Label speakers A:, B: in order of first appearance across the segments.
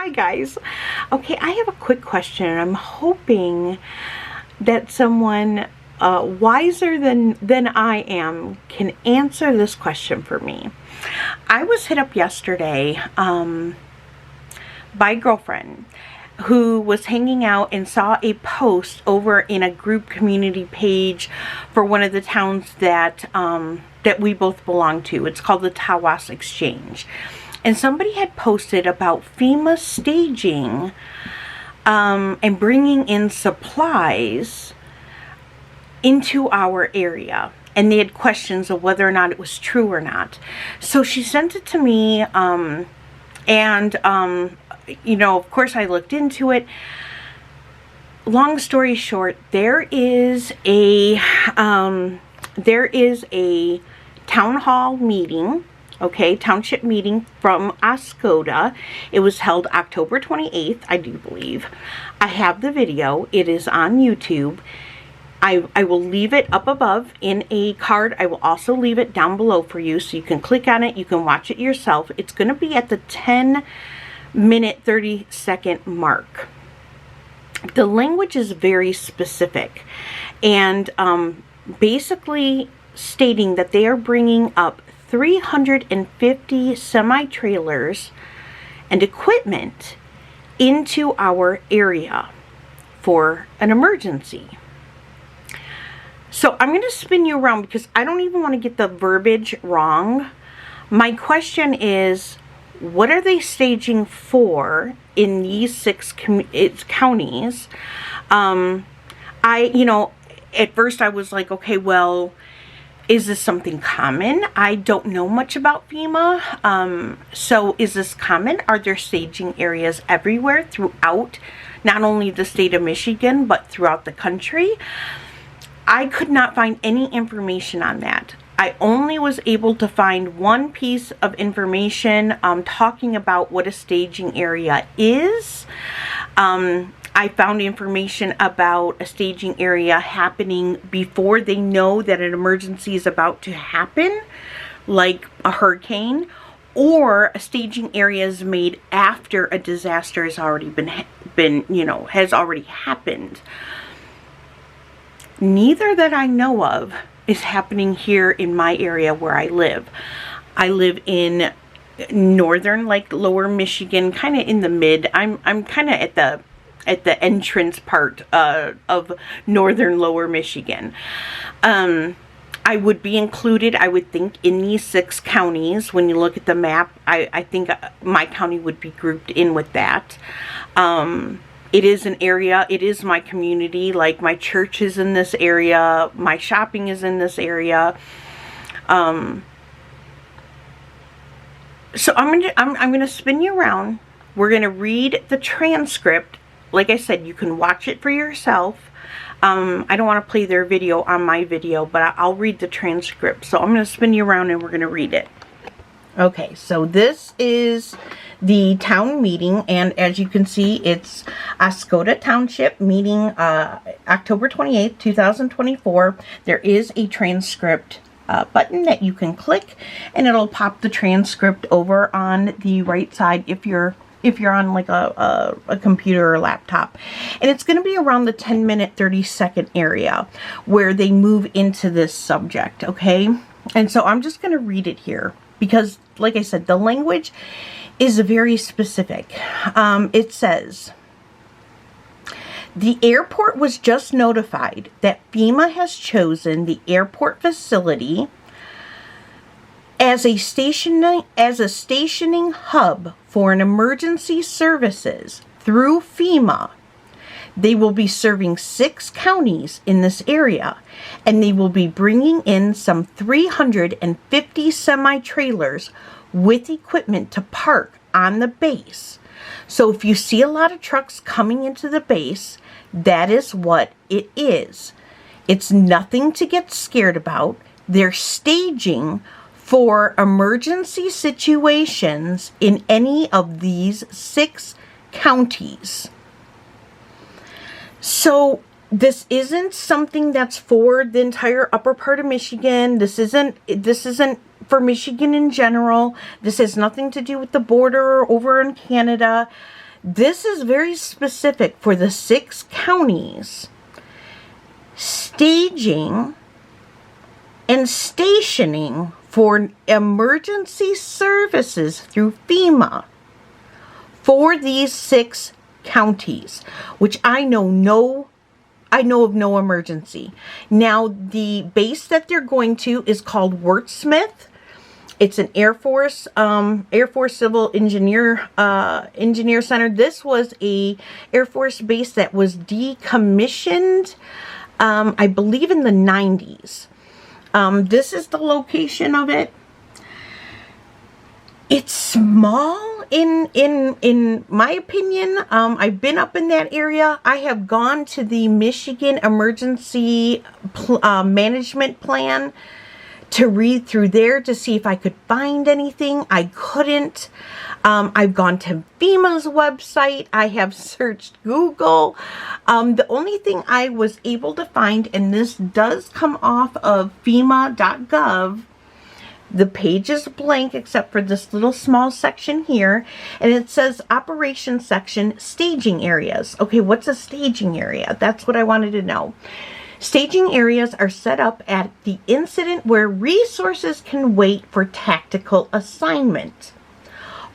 A: Hi guys. Okay, I have a quick question, and I'm hoping that someone wiser than I am can answer this question for me. I was hit up yesterday by a girlfriend who was hanging out and saw a post over in a group community page for one of the towns that that we both belong to. It's called the Tawas Exchange. And somebody had posted about FEMA staging and bringing in supplies into our area. And they had questions of whether or not it was true or not. So she sent it to me, you know, of course I looked into it. Long story short, there is a town hall meeting. Okay, Township Meeting from Oscoda. It was held October 28th, I do believe. I have the video. It is on YouTube. I will leave it up above in a card. I will also leave it down below for you so you can click on it. You can watch it yourself. It's going to be at the 10-minute, 30-second mark. The language is very specific and basically stating that they are bringing up 350 semi-trailers and equipment into our area for an emergency. So I'm going to spin you around because I don't even want to get the verbiage wrong. My question is, what are they staging for in these 6 counties? You know, at first I was like, okay, well, is this something common? I don't know much about FEMA. So is this common? Are there staging areas everywhere throughout not only the state of Michigan, but throughout the country? I could not find any information on that. I only was able to find one piece of information talking about what a staging area is. I found information about a staging area happening before they know that an emergency is about to happen, like a hurricane, or a staging area is made after a disaster has already been you know, has already happened. Neither that I know of is happening here in my area where I live. I live in northern, like lower Michigan, kind of in the mid. I'm kind of at the entrance part of northern lower Michigan. I would be included, I would think, in these 6 counties. When you look at the map, I think my county would be grouped in with that. It is an area, it is my community, like my church is in this area, my shopping is in this area. So I'm gonna spin you around. We're gonna read the transcript. Like I said, you can watch it for yourself. I don't want to play their video on my video, but I'll read the transcript. So I'm going to spin you around and we're going to read it. Okay, so this is the town meeting, and as you can see, it's Oscoda Township Meeting, October 28th, 2024. There is a transcript button that you can click, and it'll pop the transcript over on the right side if you're on like a computer or laptop. And it's going to be around the 10-minute, 30-second area where they move into this subject, okay? And so I'm just going to read it here because, like I said, the language is very specific. It says, the airport was just notified that FEMA has chosen the airport facility as a stationing hub for an emergency services through FEMA. They will be serving 6 counties in this area, and they will be bringing in some 350 semi-trailers with equipment to park on the base. So if you see a lot of trucks coming into the base, that is what it is. It's nothing to get scared about. They're staging for emergency situations in any of these 6 counties. So this isn't something that's for the entire upper part of Michigan. This isn't for Michigan in general. This has nothing to do with the border or over in Canada. This is very specific for the 6 counties. Staging and stationing for emergency services through FEMA for these 6 counties, which I know of no emergency. Now, the base that they're going to is called Wurtsmith. It's an Air Force Civil Engineer Center. This was a Air Force base that was decommissioned, I believe, in the 90s. This is the location of it. It's small in my opinion. I've been up in that area. I have gone to the Michigan Emergency Management Plan to read through there to see if I could find anything. I couldn't. I've gone to FEMA's website. I have searched Google. The only thing I was able to find, and this does come off of FEMA.gov, the page is blank except for this little small section here, and it says operations section, staging areas. Okay, what's a staging area? That's what I wanted to know. Staging areas are set up at the incident where resources can wait for tactical assignment.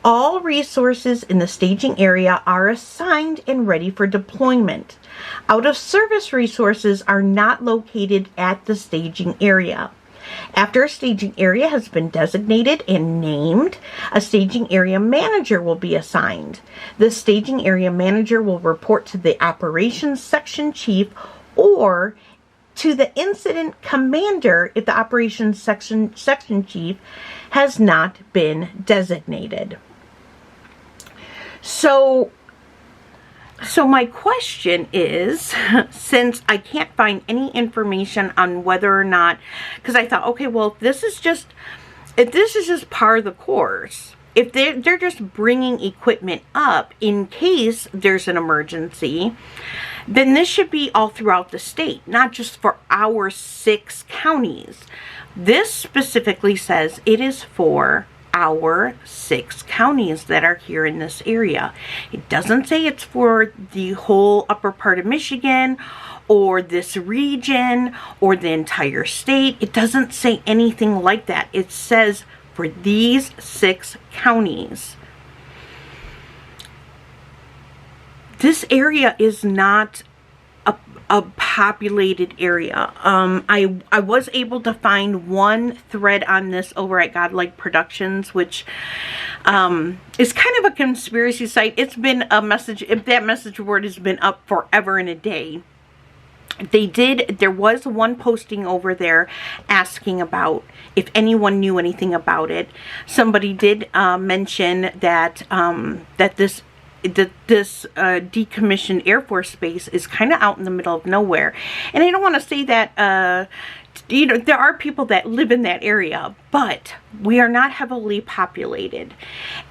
A: All resources in the staging area are assigned and ready for deployment. Out-of-service resources are not located at the staging area. After a staging area has been designated and named, a staging area manager will be assigned. The staging area manager will report to the operations section chief or to the incident commander if the operations section chief has not been designated. So my question is, since I can't find any information on whether or not, because I thought, okay, well, if this is just part of the course, if they're just bringing equipment up in case there's an emergency, then this should be all throughout the state, not just for our 6 counties. This specifically says it is for our 6 counties that are here in this area. It doesn't say it's for the whole upper part of Michigan or this region or the entire state. It doesn't say anything like that. It says for these 6 counties. This area is not a populated area. I was able to find one thread on this over at Godlike Productions, which is kind of a conspiracy site. It's been a message, if that message board has been up forever and a day. There was one posting over there asking about if anyone knew anything about it. Somebody did mention that this decommissioned Air Force Base is kind of out in the middle of nowhere. And I don't want to say that, there are people that live in that area, but we are not heavily populated.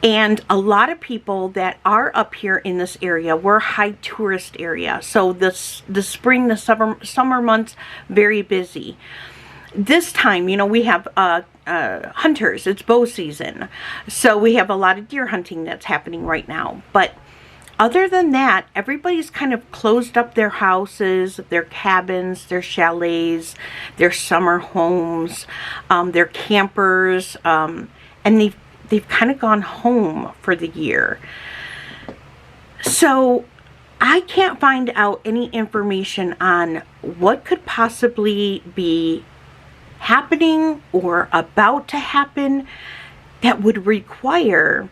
A: And a lot of people that are up here in this area, we're a high tourist area. So the spring, the summer months, very busy. This time, we have hunters. It's bow season. So we have a lot of deer hunting that's happening right now. But other than that, everybody's kind of closed up their houses, their cabins, their chalets, their summer homes, their campers, and they've kind of gone home for the year. So I can't find out any information on what could possibly be happening or about to happen that would require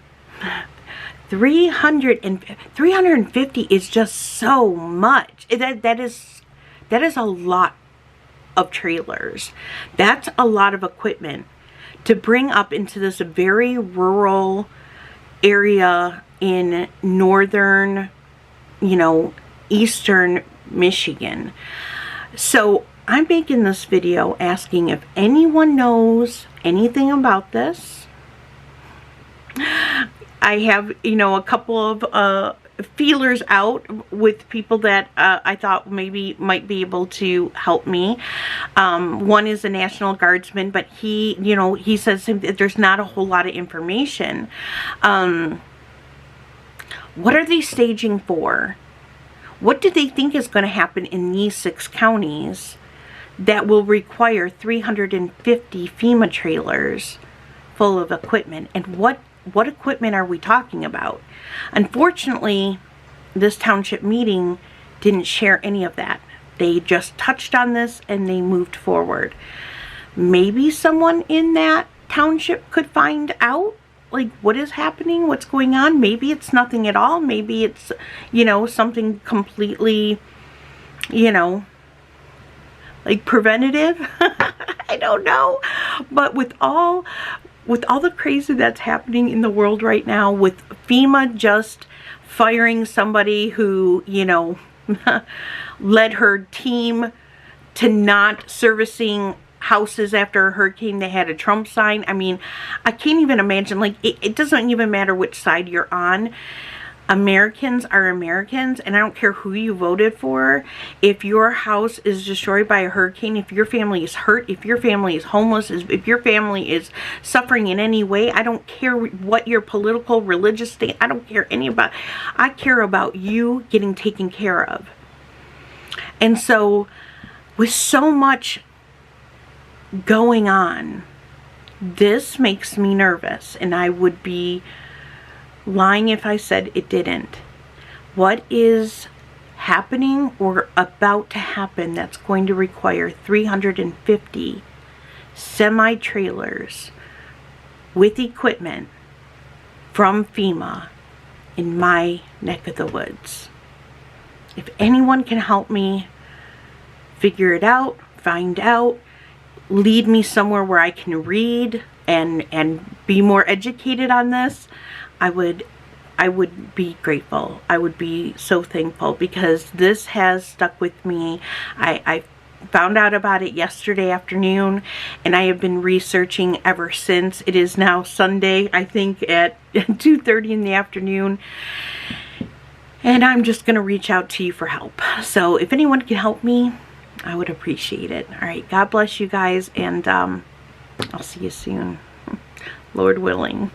A: 350 is just so much. That is a lot of trailers. That's a lot of equipment to bring up into this very rural area in northern, eastern Michigan. So I'm making this video asking if anyone knows anything about this. I have, a couple of feelers out with people that I thought maybe might be able to help me. One is a National Guardsman, but he says that there's not a whole lot of information. What are they staging for? What do they think is going to happen in these 6 counties that will require 350 FEMA trailers full of equipment? And what equipment are we talking about? Unfortunately, this township meeting didn't share any of that. They just touched on this and they moved forward. Maybe someone in that township could find out, like, what is happening, what's going on. Maybe it's nothing at all. Maybe it's, you know, something completely, you know, like preventative. I don't know. But with all the crazy that's happening in the world right now, with FEMA just firing somebody who, you know, led her team to not servicing houses after a hurricane, they had a Trump sign. I mean, I can't even imagine, like, it doesn't even matter which side you're on. Americans are Americans, and I don't care who you voted for. If your house is destroyed by a hurricane, if your family is hurt, if your family is homeless, if your family is suffering in any way, I don't care what your political, religious state, I don't care any about. I care about you getting taken care of. And so, with so much going on, this makes me nervous, and I would be lying if I said it didn't. What is happening or about to happen that's going to require 350 semi-trailers with equipment from FEMA in my neck of the woods? If anyone can help me figure it out, find out, lead me somewhere where I can read and be more educated on this, I would be grateful. I would be so thankful, because this has stuck with me. I found out about it yesterday afternoon, and I have been researching ever since. It is now Sunday, I think, at 2:30 in the afternoon, and I'm just going to reach out to you for help. So if anyone can help me, I would appreciate it. All right, God bless you guys, and I'll see you soon, Lord willing.